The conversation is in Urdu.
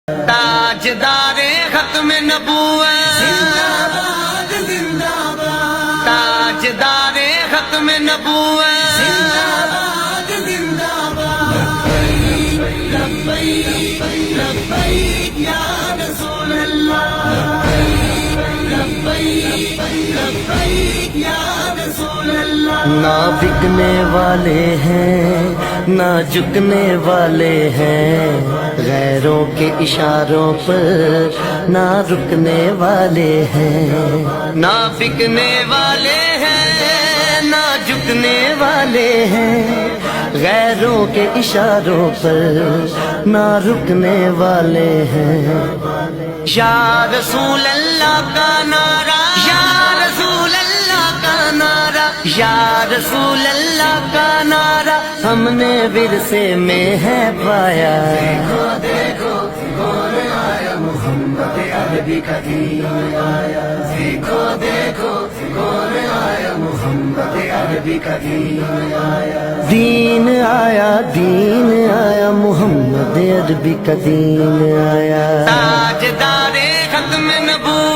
تاجدار ختم نبوت زندہ باد زندہ باد، تاجدار ختم نبوت زندہ باد زندہ باد، لبیک لبیک یا رسول اللہ، لبیک لبیک یا رسول اللہ۔ نہ بکنے والے ہیں نہ جھکنے والے ہیں، غیروں کے اشاروں پر نہ رکنے والے ہیں، نہ بکنے والے ہیں نہ جھکنے والے ہیں، غیروں کے اشاروں پر نہ رکنے والے ہیں۔ یا رسول اللہ کا نعرہ، یا رسول اللہ کا نعرہ، یا رسول اللہ کا نعرہ ہم نے ورثے میں ہے پایا، دیکھو دیکھو کون آیا، محمد عربی کا دین آیا، دیکھو دیکھو کون آیا، محمد عربی کا دین آیا، دین آیا دین آیا، محمد عربی کا دین آیا۔ تاجدار ختم نبوت